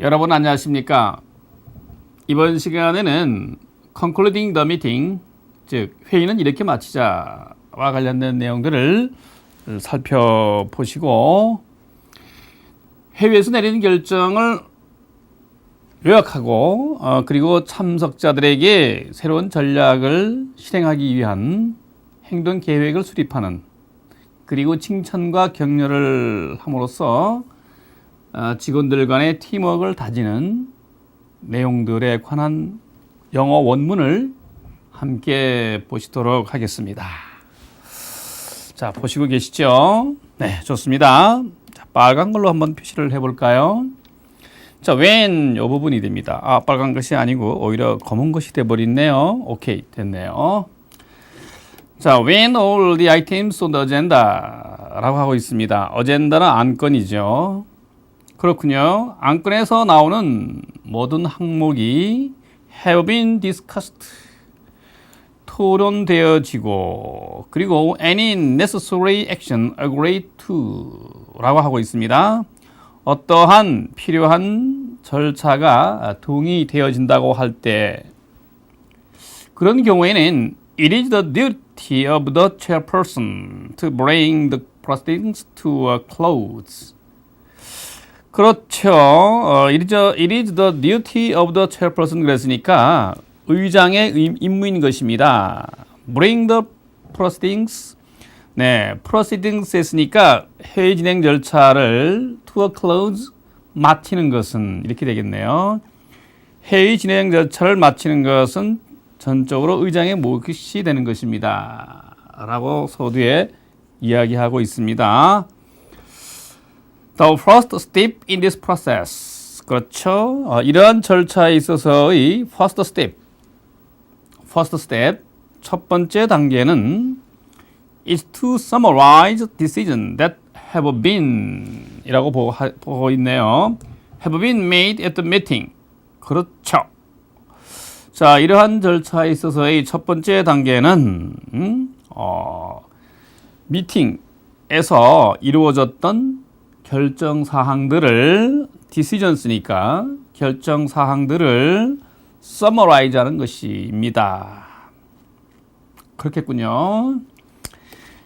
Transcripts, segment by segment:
여러분 안녕하십니까? 이번 시간에는 concluding the meeting, 즉 회의는 이렇게 마치자와 관련된 내용들을 살펴보시고 회의에서 내리는 결정을 요약하고 그리고 참석자들에게 새로운 전략을 실행하기 위한 행동 계획을 수립하는, 그리고 칭찬과 격려를 함으로써 직원들 간의 팀워크를 다지는 내용들에 관한 영어 원문을 함께 보시도록 하겠습니다. 자, 보시고 계시죠? 네, 좋습니다. 자, 빨간 걸로 한번 표시를 해볼까요? 자, when 이 부분이 됩니다. 빨간 것이 아니고 오히려 검은 것이 돼버렸네요. 오케이, 됐네요. 자, when all the items on the agenda 라고 하고 있습니다. 어젠다는 안건이죠. 그렇군요. 안건에서 나오는 모든 항목이 have been discussed, 토론되어지고, 그리고 any necessary action agreed to 라고 하고 있습니다. 어떠한 필요한 절차가 동의되어진다고 할 때, 그런 경우에는 it is the duty of the chairperson to bring the proceedings to a close. 그렇죠. It is the duty of the chairperson 그랬으니까 의장의 임무인 것입니다. Bring the proceedings. 네, proceedings 했으니까 회의 진행 절차를 to a close, 마치는 것은 이렇게 되겠네요. 회의 진행 절차를 마치는 것은 전적으로 의장의 몫이 되는 것입니다. 라고 서두에 이야기하고 있습니다. The first step in this process. 그렇죠. 이러한 절차에 있어서의 first step, 첫 번째 단계는 is to summarize decisions that have been 이라고 보고 있네요. have been made at the meeting. 그렇죠. 자, 이러한 절차에 있어서의 첫 번째 단계는 미팅에서 이루어졌던 결정사항들을, decisions,니까 결정사항들을 summarize 하는 것입니다. 그렇겠군요.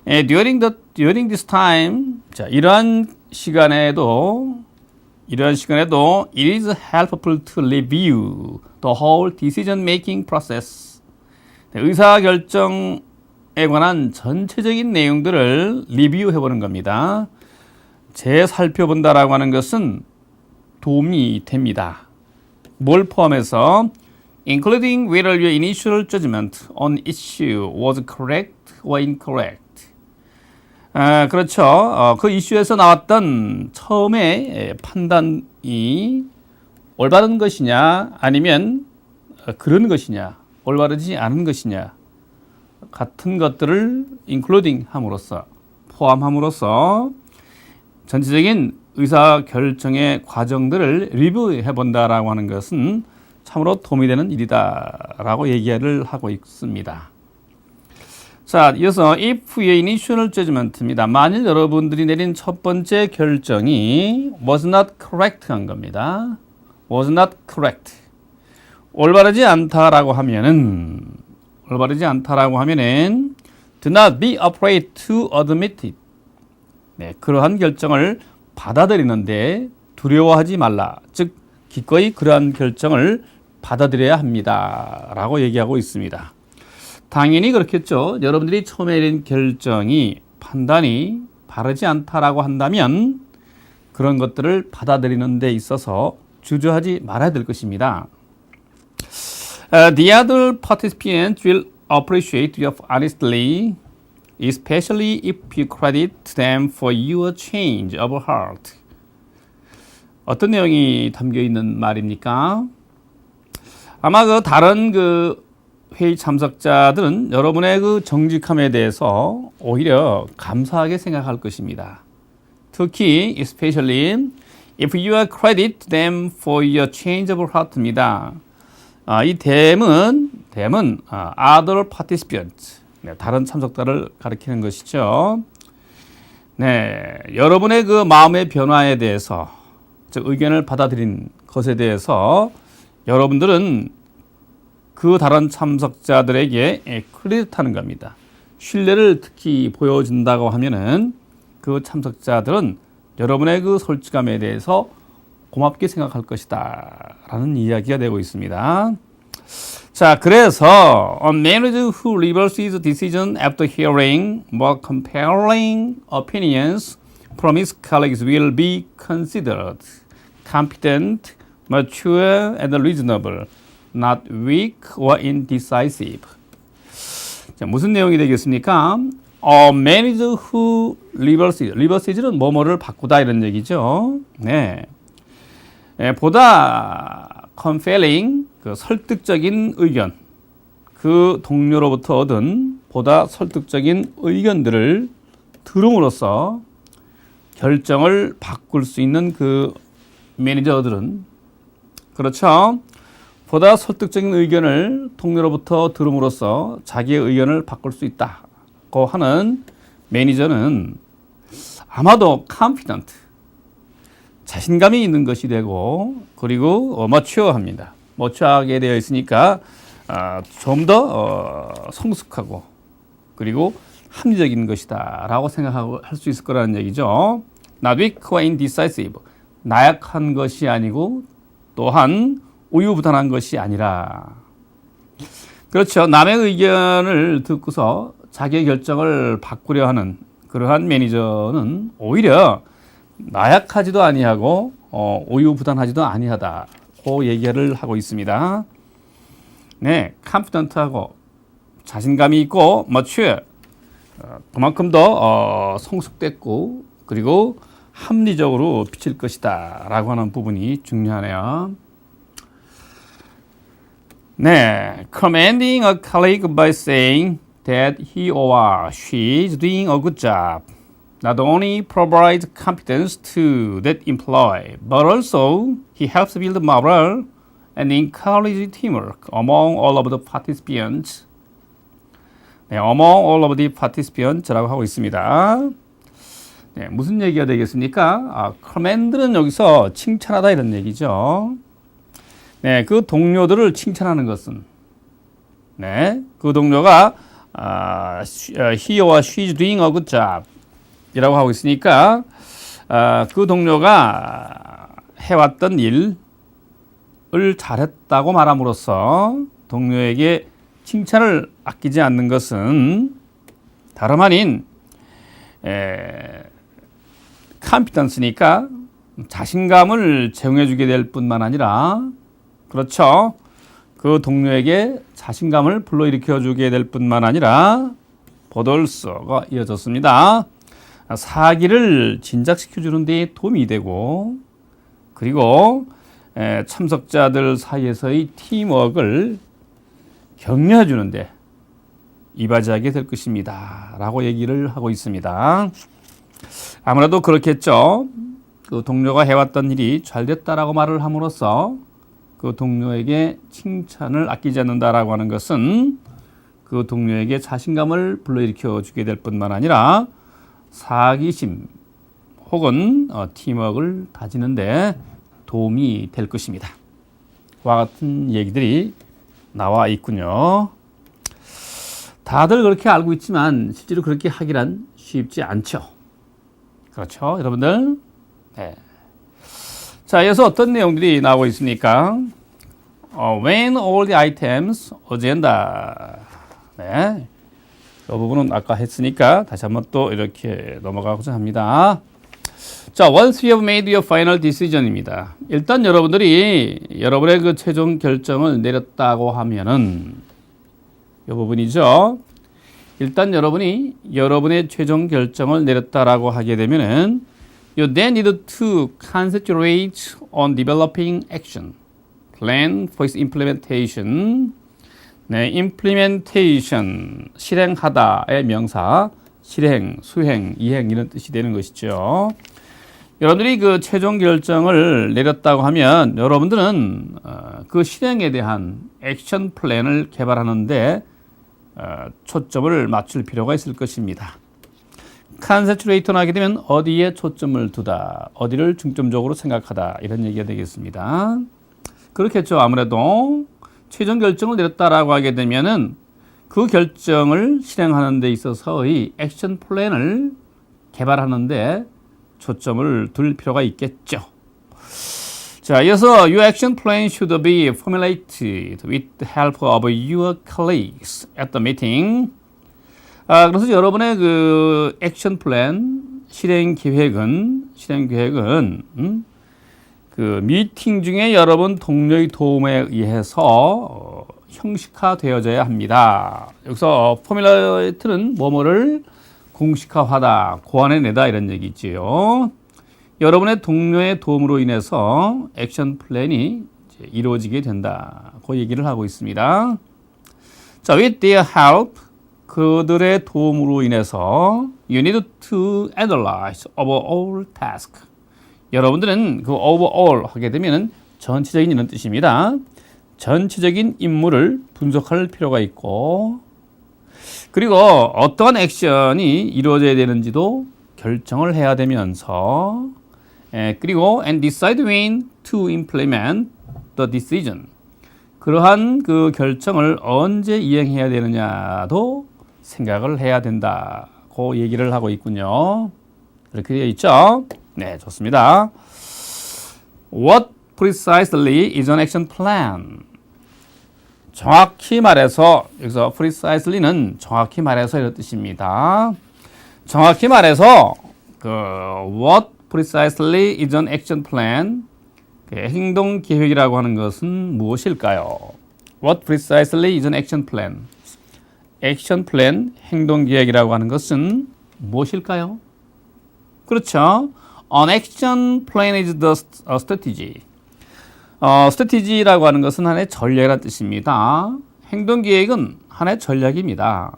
During this time, 자, 이러한 시간에도 it is helpful to review the whole decision-making process. 의사결정에 관한 전체적인 내용들을 리뷰해보는 겁니다. 재살펴본다라고 하는 것은 도움이 됩니다. 뭘 포함해서 including whether your initial judgment on issue was correct or incorrect. 그렇죠. 그 이슈에서 나왔던 처음에 판단이 올바른 것이냐 아니면 그런 것이냐, 올바르지 않은 것이냐 같은 것들을 including 함으로써, 포함함으로써 전체적인 의사결정의 과정들을 리뷰해 본다라고 하는 것은 참으로 도움이 되는 일이다라고 얘기를 하고 있습니다. 자, 이어서 if your initial judgment입니다. 만일 여러분들이 내린 첫 번째 결정이 was not correct 한 겁니다. was not correct. 올바르지 않다라고 하면은 do not be afraid to admit it. 네, 그러한 결정을 받아들이는데 두려워하지 말라. 즉, 기꺼이 그러한 결정을 받아들여야 합니다. 라고 얘기하고 있습니다. 당연히 그렇겠죠. 여러분들이 처음에 내린 결정이, 판단이 바르지 않다라고 한다면 그런 것들을 받아들이는 데 있어서 주저하지 말아야 될 것입니다. The other participants will appreciate you honestly, especially if you credit them for your change of heart. 어떤 내용이 담겨 있는 말입니까? 아마 다른 회의 참석자들은 여러분의 정직함에 대해서 오히려 감사하게 생각할 것입니다. 특히 especially if you credit them for your change of heart입니다. 이 them은 other participants, 네, 다른 참석자를 가리키는 것이죠. 네, 여러분의 마음의 변화에 대해서, 즉 의견을 받아들인 것에 대해서 여러분들은 그 다른 참석자들에게 크레딧하는 겁니다. 신뢰를 특히 보여준다고 하면은 그 참석자들은 여러분의 그 솔직함에 대해서 고맙게 생각할 것이다 라는 이야기가 되고 있습니다. 자, 그래서 a manager who reverses his decision after hearing more compelling opinions from his colleagues will be considered competent, mature, and reasonable, not weak or indecisive. 자, 무슨 내용이 되겠습니까? A manager who reverses,는 뭐뭐를 바꾸다 이런 얘기죠. 네. 보다 compelling, 그 설득적인 의견, 그 동료로부터 얻은 보다 설득적인 의견들을 들음으로써 결정을 바꿀 수 있는 그 매니저들은, 그렇죠, 보다 설득적인 의견을 동료로부터 들음으로써 자기의 의견을 바꿀 수 있다고 하는 매니저는 아마도 confident, 자신감이 있는 것이 되고, 그리고 matur합니다. matur하게 되어 있으니까 좀 더 성숙하고 그리고 합리적인 것이다 라고 생각할 수 있을 거라는 얘기죠. Not weak or indecisive, 나약한 것이 아니고 또한 우유부단한 것이 아니라, 그렇죠, 남의 의견을 듣고서 자기의 결정을 바꾸려 하는 그러한 매니저는 오히려 나약하지도 아니하고 우유부단하지도 아니하다고 얘기를 하고 있습니다. 네, confident하고 자신감이 있고 mature, 그만큼 더 성숙됐고 그리고 합리적으로 비칠 것이다 라고 하는 부분이 중요하네요. 네, commending a colleague by saying that he or she is doing a good job not only provides competence to that employee, but also he helps build morale and encourage teamwork among all of the participants. 네, among all of the participants라고 하고 있습니다. 네, 무슨 얘기가 되겠습니까? commend는 여기서 칭찬하다 이런 얘기죠. 네, 그 동료들을 칭찬하는 것은, 네, 그 동료가 he or she is doing a good job 이라고 하고 있으니까 그 동료가 해왔던 일을 잘했다고 말함으로써 동료에게 칭찬을 아끼지 않는 것은 다름 아닌 컴피턴스니까 자신감을 제공해 주게 될 뿐만 아니라, 그렇죠, 그 동료에게 자신감을 불러일으켜 주게 될 뿐만 아니라 보돌서가 이어졌습니다. 사기를 진작시켜 주는 데 도움이 되고, 그리고 참석자들 사이에서의 팀워크를 격려해 주는데 이바지하게 될 것입니다 라고 얘기를 하고 있습니다. 아무래도 그렇겠죠. 그 동료가 해왔던 일이 잘 됐다라고 말을 함으로써 그 동료에게 칭찬을 아끼지 않는다라고 하는 것은 그 동료에게 자신감을 불러일으켜 주게 될 뿐만 아니라 사기심 혹은 팀워크를 다지는데 도움이 될 것입니다. 와 같은 얘기들이 나와 있군요. 다들 그렇게 알고 있지만 실제로 그렇게 하기란 쉽지 않죠. 그렇죠, 여러분들? 네. 자, 이어서 어떤 내용들이 나오고 있습니까? When all the items, agenda. 네. 이 부분은 아까 했으니까 다시 한번 또 이렇게 넘어가고자 합니다. 자, once you have made your final decision입니다. 일단 여러분들이 여러분의 그 최종 결정을 내렸다고 하면은 이 부분이죠. 일단 여러분이 여러분의 최종 결정을 내렸다라고 하게 되면은 you then need to concentrate on developing action plan for its implementation. 네, implementation, 실행하다의 명사, 실행, 수행, 이행 이런 뜻이 되는 것이죠. 여러분들이 그 최종 결정을 내렸다고 하면 여러분들은 그 실행에 대한 액션 플랜을 개발하는데 초점을 맞출 필요가 있을 것입니다. concentrate나 하게 되면 어디에 초점을 두다, 어디를 중점적으로 생각하다 이런 얘기가 되겠습니다. 그렇겠죠. 아무래도 최종 결정을 내렸다라고 하게 되면은 그 결정을 실행하는 데 있어서의 액션 플랜을 개발하는데 초점을 둘 필요가 있겠죠. 자, 이어서 your action plan should be formulated with the help of your colleagues at the meeting. 그래서 여러분의 그 액션 플랜 실행 계획은 그 미팅 중에 여러분 동료의 도움에 의해서 형식화되어져야 합니다. 여기서 포뮬레이트는 뭐뭐를 공식화하다, 고안해내다 이런 얘기지요. 여러분의 동료의 도움으로 인해서 액션 플랜이 이루어지게 된다. 그 얘기를 하고 있습니다. 자, with their help, 그들의 도움으로 인해서 you need to analyze overall task. 여러분들은 그 overall 하게 되면 전체적인 이런 뜻입니다. 전체적인 임무를 분석할 필요가 있고, 그리고 어떠한 액션이 이루어져야 되는지도 결정을 해야 되면서, 그리고 and decide when to implement the decision. 그러한 그 결정을 언제 이행해야 되느냐도 생각을 해야 된다. 그 얘기를 하고 있군요. 이렇게 되어 있죠. 네, 좋습니다. What precisely is an action plan? 정확히 말해서, 여기서 precisely는 정확히 말해서 이런 뜻입니다. 정확히 말해서 what precisely is an action plan? 행동 계획이라고 하는 것은 무엇일까요? What precisely is an action plan? 액션 플랜, 행동 계획이라고 하는 것은 무엇일까요? 그렇죠. An action plan is the strategy. strategy라고 하는 것은 하나의 전략이라는 뜻입니다. 행동 계획은 하나의 전략입니다.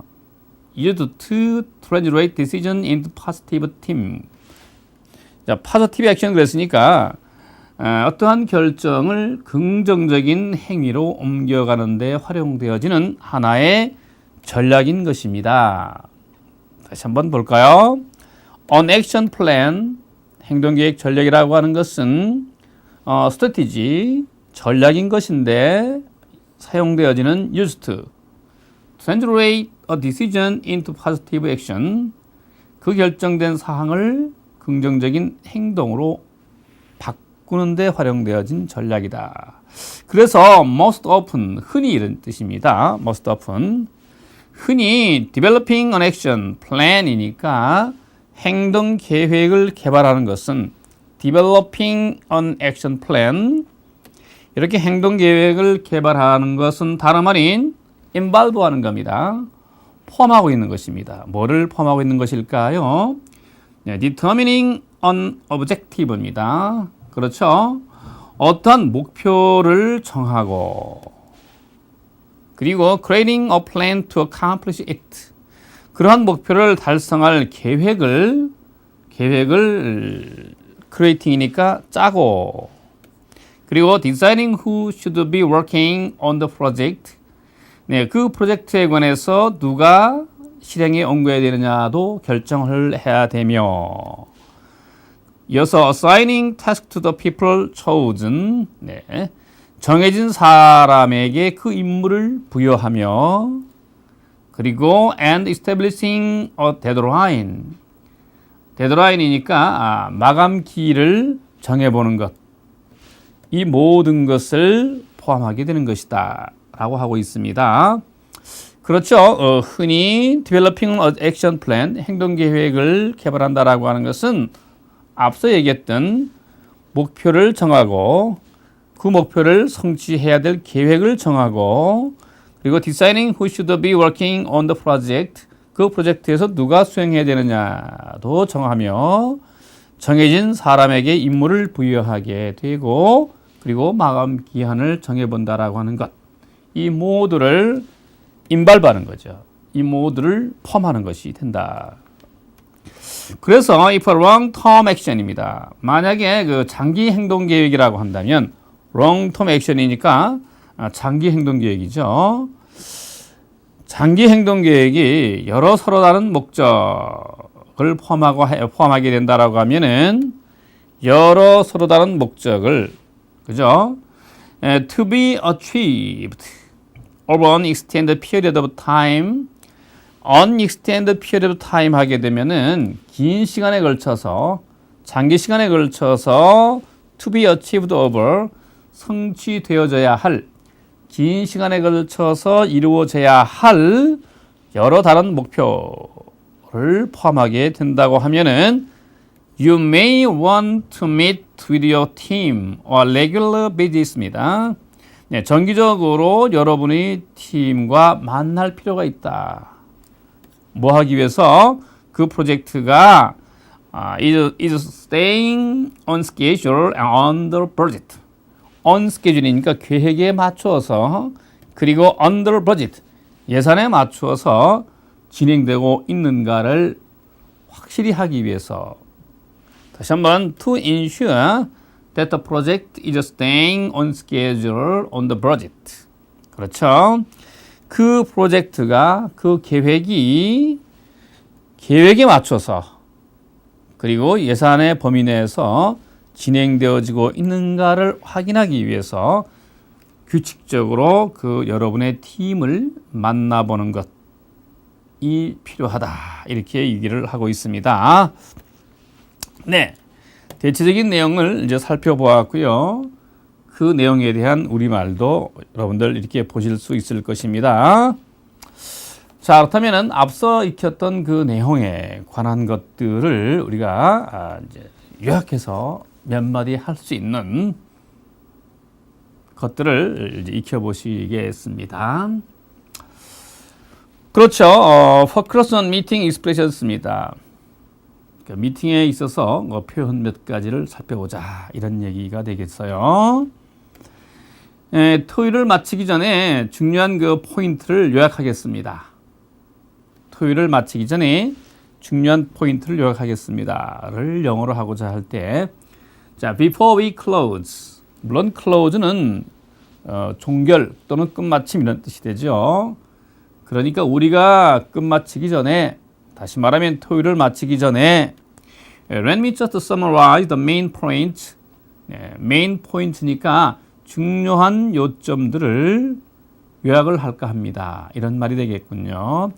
Used to translate decision into positive team. 자, positive action 그랬으니까 어떠한 결정을 긍정적인 행위로 옮겨가는 데 활용되어지는 하나의 전략인 것입니다. 다시 한번 볼까요? An action plan, 행동계획 전략이라고 하는 것은 strategy, 전략인 것인데 사용되어지는 used to translate a decision into positive action, 그 결정된 사항을 긍정적인 행동으로 바꾸는 데 활용되어진 전략이다. 그래서 most often, 흔히 이런 뜻입니다. most often. 흔히 developing an action plan이니까 행동 계획을 개발하는 것은 developing an action plan, 이렇게 행동 계획을 개발하는 것은 다름 아닌 involve 하는 겁니다. 포함하고 있는 것입니다. 뭐를 포함하고 있는 것일까요? determining an objective입니다. 그렇죠? 어떤 목표를 정하고, 그리고 creating a plan to accomplish it. 그러한 목표를 달성할 계획을 creating이니까 짜고, 그리고 deciding who should be working on the project. 네, 그 프로젝트에 관해서 누가 실행에 옮겨야 되느냐도 결정을 해야 되며, 이어서 assigning task to the people chosen. 네, 정해진 사람에게 그 임무를 부여하며, 그리고 and establishing a deadline. 데드라인이니까 마감기를 정해보는 것. 이 모든 것을 포함하게 되는 것이다 라고 하고 있습니다. 그렇죠. 흔히 developing an action plan, 행동계획을 개발한다라고 하는 것은 앞서 얘기했던 목표를 정하고, 그 목표를 성취해야 될 계획을 정하고, 그리고 deciding who should be working on the project, 그 프로젝트에서 누가 수행해야 되느냐도 정하며, 정해진 사람에게 임무를 부여하게 되고, 그리고 마감 기한을 정해본다라고 하는 것. 이 모두를 인발하는 거죠. 이 모두를 포함하는 것이 된다. 그래서 if a long-term action입니다. 만약에 그 장기 행동 계획이라고 한다면 long-term action이니까 장기 행동 계획이죠. 장기 행동 계획이 여러 서로 다른 목적, 목적을 포함하게 된다라고 하면은 여러 서로 다른 목적을 그죠? To be achieved over an extended period of time, unextended period of time 하게 되면은 긴 시간에 걸쳐서 장기 시간에 걸쳐서 to be achieved over 성취되어져야 할 긴 시간에 걸쳐서 이루어져야 할 여러 다른 목표를 포함하게 된다고 하면은 You may want to meet with your team or regular basis.입니다. 네, 정기적으로 여러분의 팀과 만날 필요가 있다. 뭐 하기 위해서? 그 프로젝트가 is staying on schedule and under budget. on schedule이니까 계획에 맞추어서 그리고 under budget 예산에 맞추어서 진행되고 있는가를 확실히 하기 위해서 다시 한번 to ensure that the project is staying on schedule on the budget. 그렇죠. 그 프로젝트가 그 계획에 맞춰서 그리고 예산의 범위 내에서 진행되어지고 있는가를 확인하기 위해서 규칙적으로 그 여러분의 팀을 만나보는 것이 필요하다. 이렇게 얘기를 하고 있습니다. 네. 대체적인 내용을 이제 살펴보았고요. 그 내용에 대한 우리말도 여러분들 이렇게 보실 수 있을 것입니다. 자, 그렇다면 앞서 익혔던 그 내용에 관한 것들을 우리가 이제 요약해서 몇 마디 할 수 있는 것들을 이제 익혀보시겠습니다. 그렇죠. Focus on meeting expressions입니다. 그러니까 미팅에 있어서 표현 몇 가지를 살펴보자 이런 얘기가 되겠어요. 토요일을 마치기 전에 중요한 그 포인트를 요약하겠습니다. 토요일을 마치기 전에 중요한 포인트를 요약하겠습니다를 영어로 하고자 할 때 자, before we close. 물론 close는 종결 또는 끝마침 이런 뜻이 되죠. 그러니까 우리가 끝마치기 전에 다시 말하면 토요일을 마치기 전에 Let me just summarize the main points. 메인 포인트니까 중요한 요점들을 요약을 할까 합니다. 이런 말이 되겠군요.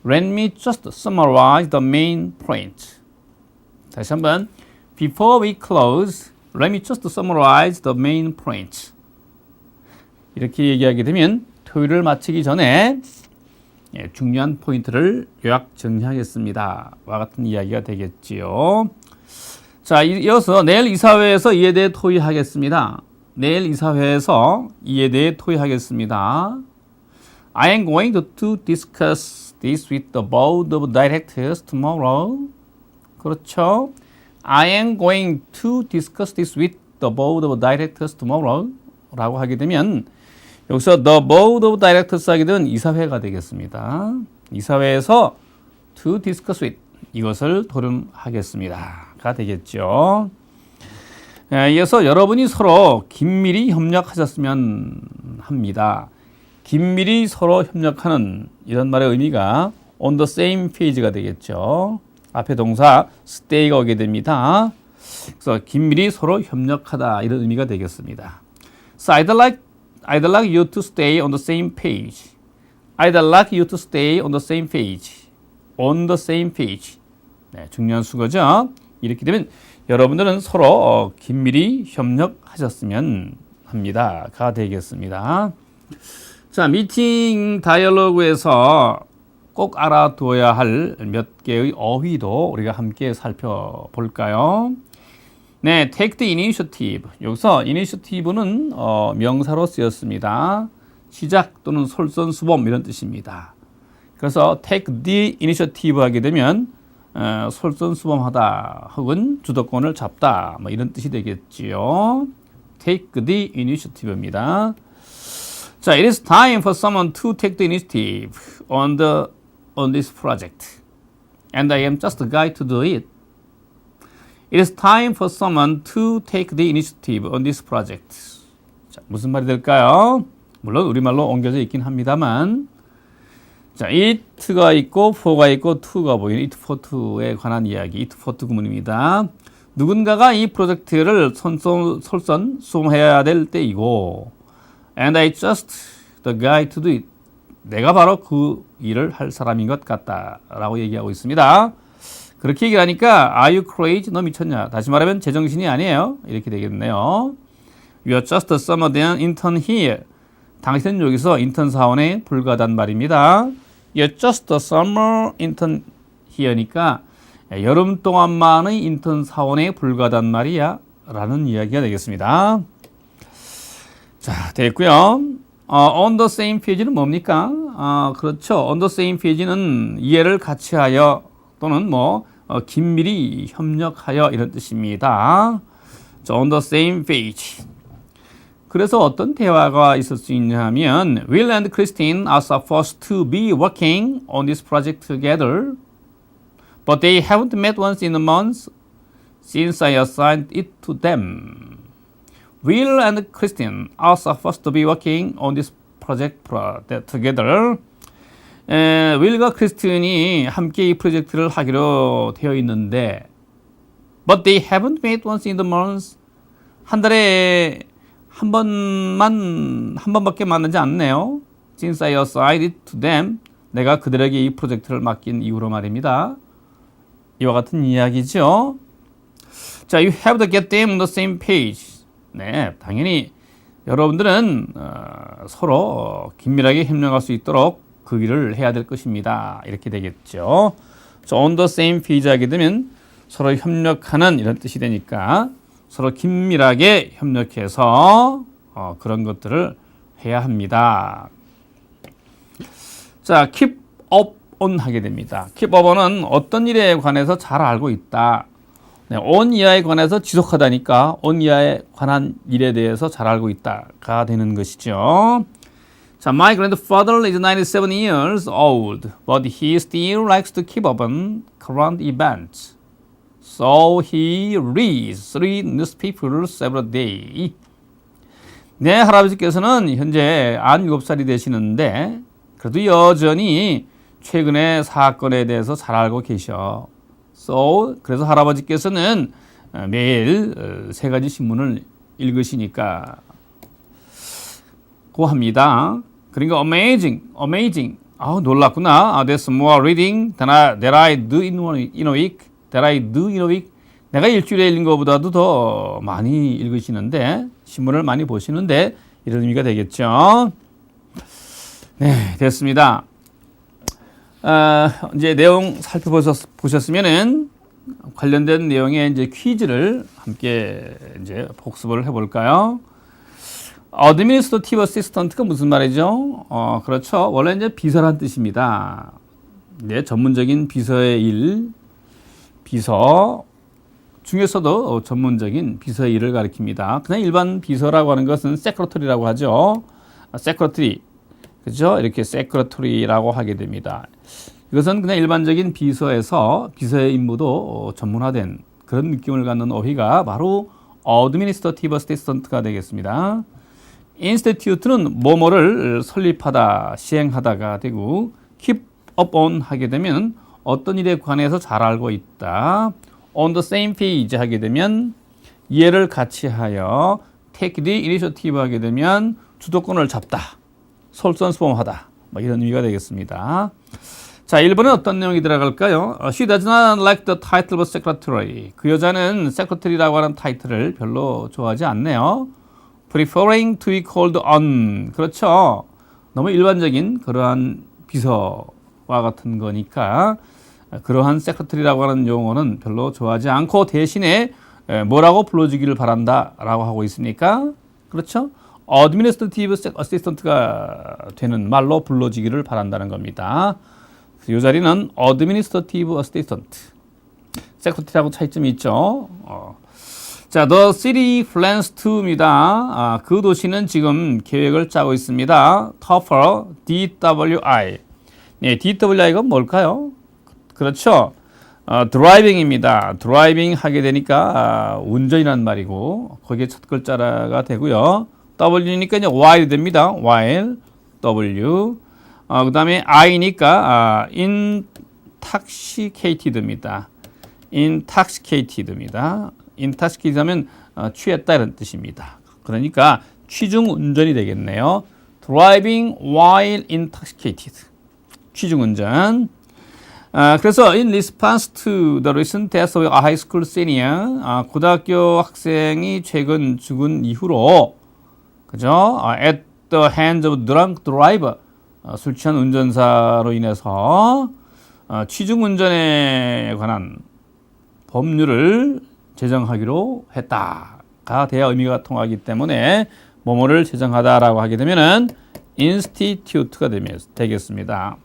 Let me just summarize the main points. 다시 한번 Before we close, let me just summarize the main points. 이렇게 얘기하게 되면 토요일을 마치기 전에 중요한 포인트를 요약 정리하겠습니다. 와 같은 이야기가 되겠지요. 자, 이어서 내일 이사회에서 이에 대해 토의하겠습니다. 내일 이사회에서 이에 대해 토의하겠습니다. I am going to discuss this with the board of directors tomorrow. 그렇죠. I am going to discuss this with the board of directors tomorrow. 라고 하게 되면 여기서 the board of directors 하게 되면 이사회가 되겠습니다. 이사회에서 to discuss with 이것을 토론하겠습니다가 되겠죠. 이어서 여러분이 서로 긴밀히 협력하셨으면 합니다. 긴밀히 서로 협력하는 이런 말의 의미가 on the same page가 되겠죠. 앞에 동사 stay가 오게 됩니다. 그래서 긴밀히 서로 협력하다 이런 의미가 되겠습니다. So I'd like you to stay on the same page. I'd like you to stay on the same page. On the same page. 네, 중요한 수거죠. 이렇게 되면 여러분들은 서로 긴밀히 협력하셨으면 합니다가 되겠습니다. 자, 미팅 다이얼로그에서 꼭 알아두어야 할 몇 개의 어휘도 우리가 함께 살펴볼까요? 네, take the initiative. 여기서 initiative는 명사로 쓰였습니다. 시작 또는 솔선수범 이런 뜻입니다. 그래서 take the initiative 하게 되면 솔선수범하다 혹은 주도권을 잡다 뭐 이런 뜻이 되겠지요. take the initiative입니다. 자, it is time for someone to take the initiative on this project. And I am just a guy to do it. It is time for someone to take the initiative on this project. 자, 무슨 말이 될까요? 물론 우리말로 옮겨져 있긴 합니다만 자, it가 있고 for가 있고 to가 보이는 it for to에 관한 이야기, it for to 구문입니다. 누군가가 이 프로젝트를 솔선수범해야 될 때이고 and I just the guy to do it. 내가 바로 그 일을 할 사람인 것 같다라고 얘기하고 있습니다. 그렇게 얘기를 하니까 Are you crazy? 너 미쳤냐? 다시 말하면 제정신이 아니에요. 이렇게 되겠네요. You are just a summer intern here. 당신은 여기서 인턴 사원에 불과하단 말입니다. You're just a summer intern here니까 여름 동안만의 인턴 사원에 불과하단 말이야 라는 이야기가 되겠습니다. 자, 됐고요. On the same page는 뭡니까? 그렇죠. On the same page는 이해를 같이 하여 또는 긴밀히 협력하여 이런 뜻입니다. 자, on the same page. 그래서 어떤 대화가 있을 수 있냐 하면 Will and Christine are supposed to be working on this project together, but they haven't met once in a month since I assigned it to them. Will and Christine are supposed to be working on this project together. 윌과 크리스틴이 함께 이 프로젝트를 하기로 되어 있는데 but they haven't met once in the month. 한 달에 한 번밖에 만나지 않네요. Since I assigned it to them. 내가 그들에게 이 프로젝트를 맡긴 이후로 말입니다. 이와 같은 이야기죠. 자, you have to get them on the same page. 네, 당연히 여러분들은 서로 긴밀하게 협력할 수 있도록 그 일을 해야 될 것입니다. 이렇게 되겠죠. 자, on the same page 하게 되면 서로 협력하는 이런 뜻이 되니까 서로 긴밀하게 협력해서 그런 것들을 해야 합니다. 자, keep up on 하게 됩니다. keep up on은 어떤 일에 관해서 잘 알고 있다. 네, on 이하에 관해서 지속하다니까 on 이하에 관한 일에 대해서 잘 알고 있다가 되는 것이죠. 자, my grandfather is 97 years old, but he still likes to keep up on current events. So he reads 3 newspapers every day. 내 할아버지께서는 현재 97살이 되시는데 그래도 여전히 최근의 사건에 대해서 잘 알고 계셔. So, 그래서 할아버지께서는 매일 3가지 신문을 읽으시니까 고 합니다. 그러니까 amazing. 놀랍구나. There's more reading that I do in a week. 내가 일주일에 읽는 것보다도 더 많이 읽으시는데, 신문을 많이 보시는데, 이런 의미가 되겠죠. 네, 됐습니다. 이제 내용 살펴보셨으면은 관련된 내용의 이제 퀴즈를 함께 이제 복습을 해볼까요? Administrative Assistant가 무슨 말이죠? 그렇죠. 원래 이제 비서란 뜻입니다. 네, 전문적인 비서의 일, 비서 중에서도 전문적인 비서의 일을 가리킵니다. 그냥 일반 비서라고 하는 것은 secretary라고 하죠. secretary, 그죠? 이렇게 secretary라고 하게 됩니다. 이것은 그냥 일반적인 비서에서 비서의 임무도 전문화된 그런 느낌을 갖는 어휘가 바로 Administrative Assistant가 되겠습니다. Institute는 뭐뭐를 설립하다, 시행하다가 되고 keep up on 하게 되면 어떤 일에 관해서 잘 알고 있다. On the same page 하게 되면 이해를 같이 하여 take the initiative 하게 되면 주도권을 잡다, 솔선수범하다, 이런 의미가 되겠습니다. 자, 1번은 어떤 내용이 들어갈까요? She does not like the title of secretary. 그 여자는 secretary라고 하는 타이틀을 별로 좋아하지 않네요. Preferring to be called on. 그렇죠. 너무 일반적인 그러한 비서와 같은 거니까 그러한 secretary라고 하는 용어는 별로 좋아하지 않고 대신에 뭐라고 불러주기를 바란다 라고 하고 있습니까? 그렇죠. Administrative Assistant가 되는 말로 불러주기를 바란다는 겁니다. 이 자리는 Administrative Assistant. Secretary하고 차이점이 있죠. 자, The city plans to입니다. 그 도시는 지금 계획을 짜고 있습니다. Tougher, DWI. 네, DWI가 뭘까요? 그렇죠. 드라이빙입니다. 드라이빙 하게 되니까 운전이란 말이고 거기에 첫 글자가 되고요. W니까 이제 while 됩니다. while, W. 그 다음에 I니까 intoxicated입니다. intoxicated입니다. intoxicated 하면 취했다 이런 뜻입니다. 그러니까 취중 운전이 되겠네요. driving while intoxicated. 취중 운전. 그래서 in response to the recent death of a high school senior, 고등학교 학생이 최근 죽은 이후로, 그죠? At the hands of drunk driver, 술 취한 운전사로 인해서 취중 운전에 관한 법률을 제정하기로 했다가 돼야 의미가 통하기 때문에 뭐뭐를 제정하다라고 하게 되면은 institute가 되겠습니다.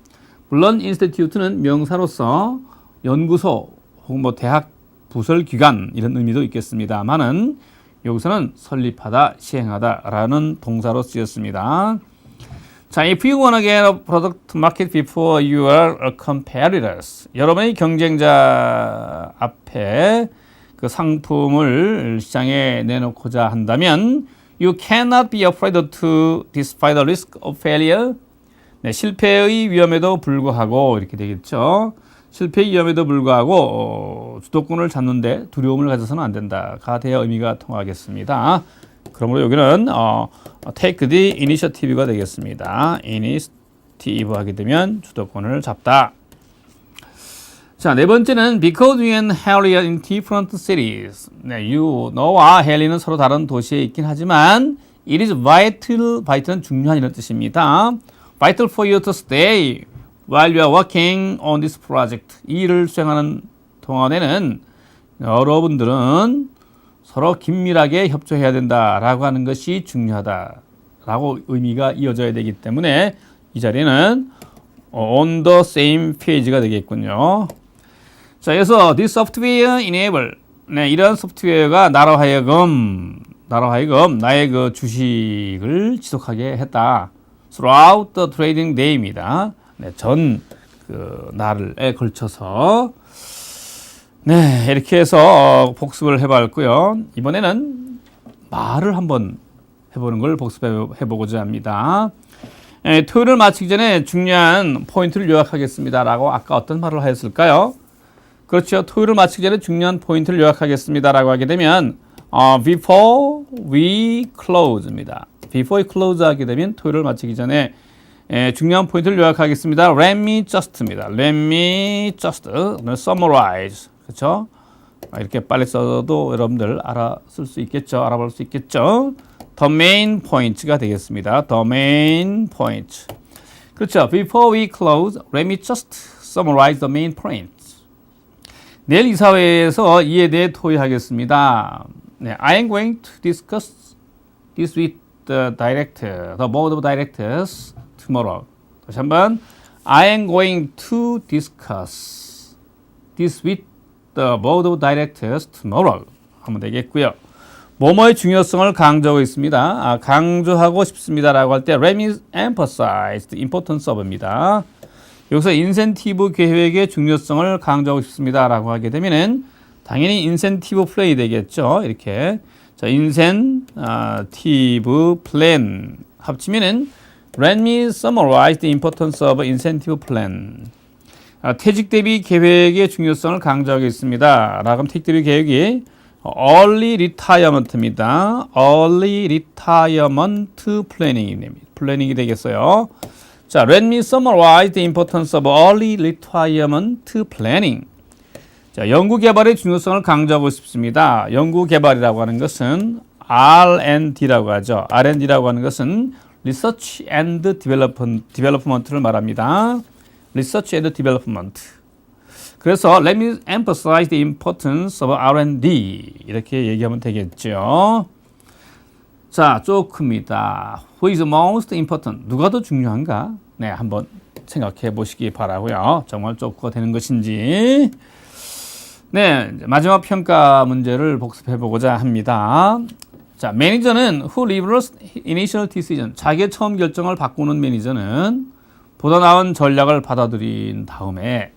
물론 institute는 명사로서 연구소 혹은 뭐 대학 부설 기관 이런 의미도 있겠습니다만은 여기서는 설립하다, 시행하다라는 동사로 쓰였습니다. 자, if you want to get a product market before your competitors, 여러분의 경쟁자 앞에 그 상품을 시장에 내놓고자 한다면 you cannot be afraid to despite the risk of failure. 네, 실패의 위험에도 불구하고 이렇게 되겠죠. 실패의 위험에도 불구하고 주도권을 잡는데 두려움을 가져서는 안 된다가 되어 의미가 통하겠습니다. 그러므로 여기는 take the initiative가 되겠습니다. initiative 하게 되면 주도권을 잡다. 자, 네 번째는 because you and Harry are in different cities. 네, 너와 헨리는 서로 다른 도시에 있긴 하지만 it is vital은 중요한 이런 뜻입니다. vital for you to stay while you are working on this project. 이 일을 수행하는 동안에는 여러분들은 서로 긴밀하게 협조해야 된다라고 하는 것이 중요하다라고 의미가 이어져야 되기 때문에 이 자리는 on the same page가 되겠군요. 자, 그래서 this software enable. 네, 이런 소프트웨어가 나로 하여금 나의 그 주식을 지속하게 했다. throughout the trading day입니다. 네, 전 그 날에 걸쳐서 네, 이렇게 해서 복습을 해봤고요. 이번에는 말을 한번 해보는 걸 복습해보고자 합니다. 토요일을 마치기 전에 중요한 포인트를 요약하겠습니다라고 아까 어떤 말을 하였을까요? 그렇죠. 토요일을 마치기 전에 중요한 포인트를 요약하겠습니다라고 하게 되면 before we close입니다. before we close 하게 되면 토요일을 마치기 전에 중요한 포인트를 요약하겠습니다. Let me just입니다. Let me just summarize. 그렇죠? 이렇게 빨리 써도 여러분들 알아볼 수 있겠죠? The main point가 되겠습니다. The main point. 그렇죠? Before we close, let me just summarize the main points. 내일 이사회에서 이에 대해 토의하겠습니다. 네, I am going to discuss this with the board of directors tomorrow. 다시 한번 I am going to discuss this with the board of directors tomorrow 하면 되겠고요. 뭐뭐의 중요성을 강조하고 있습니다. 강조하고 싶습니다라고 할 때 let me emphasize the importance of입니다. 여기서 인센티브 계획의 중요성을 강조하고 싶습니다라고 하게 되면은 당연히 인센티브 플레이 되겠죠. 이렇게 자, 인센티브 플랜 합치면은 Let me summarize the importance of incentive plan. 퇴직 대비 계획의 중요성을 강조하겠습니다. 라고 하면 퇴직 대비 계획이 early retirement입니다. early retirement 플래닝이 되겠어요. 자, let me summarize the importance of early retirement planning. 자, 연구개발의 중요성을 강조하고 싶습니다. 연구개발이라고 하는 것은 R&D라고 하죠. R&D라고 하는 것은 Research and Development를 말합니다. Research and Development. 그래서 let me emphasize the importance of R&D 이렇게 얘기하면 되겠죠. 자, 조크입니다. Who is most important? 누가 더 중요한가? 네, 한번 생각해 보시기 바라고요. 정말 조크가 되는 것인지. 네, 마지막 평가 문제를 복습해 보고자 합니다. 자, 매니저는 who reverses initial decision. 자기의 처음 결정을 바꾸는 매니저는 보다 나은 전략을 받아들인 다음에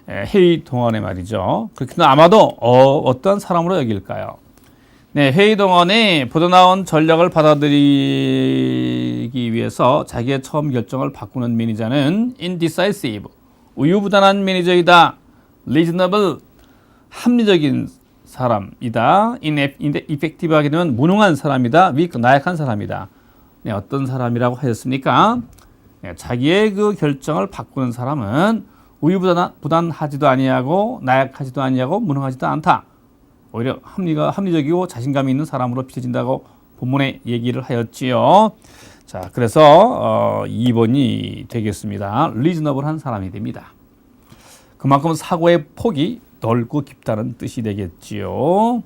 회의 동안에 말이죠. 그렇게 아마도 어떤 사람으로 여길까요? 네, 회의 동안에 보도나온 전략을 받아들이기 위해서 자기의 처음 결정을 바꾸는 매니저는 indecisive, 우유부단한 매니저이다. reasonable, 합리적인 사람이다. ineffective하게 되면 무능한 사람이다. weak, 나약한 사람이다. 네, 어떤 사람이라고 하셨습니까? 네, 자기의 그 결정을 바꾸는 사람은 우유부단하지도 아니하고 나약하지도 아니하고 무능하지도 않다. 오히려 합리적이고 자신감이 있는 사람으로 비춰진다고 본문에 얘기를 하였지요. 자, 그래서 2번이 되겠습니다. reasonable한 사람이 됩니다. 그만큼 사고의 폭이 넓고 깊다는 뜻이 되겠지요.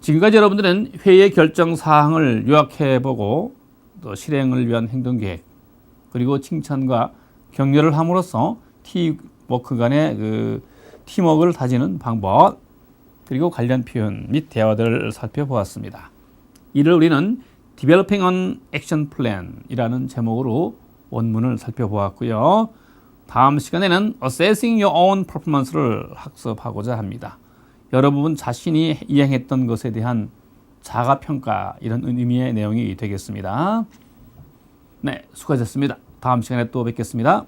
지금까지 여러분들은 회의의 결정 사항을 요약해보고 또 실행을 위한 행동계획 그리고 칭찬과 격려를 함으로써 팀워크 간의 그 팀워크를 다지는 방법 그리고 관련 표현 및 대화들을 살펴보았습니다. 이를 우리는 Developing an Action Plan 이라는 제목으로 원문을 살펴보았고요. 다음 시간에는 Assessing Your Own Performance를 학습하고자 합니다. 여러분 자신이 이행했던 것에 대한 자가평가 이런 의미의 내용이 되겠습니다. 네, 수고하셨습니다. 다음 시간에 또 뵙겠습니다.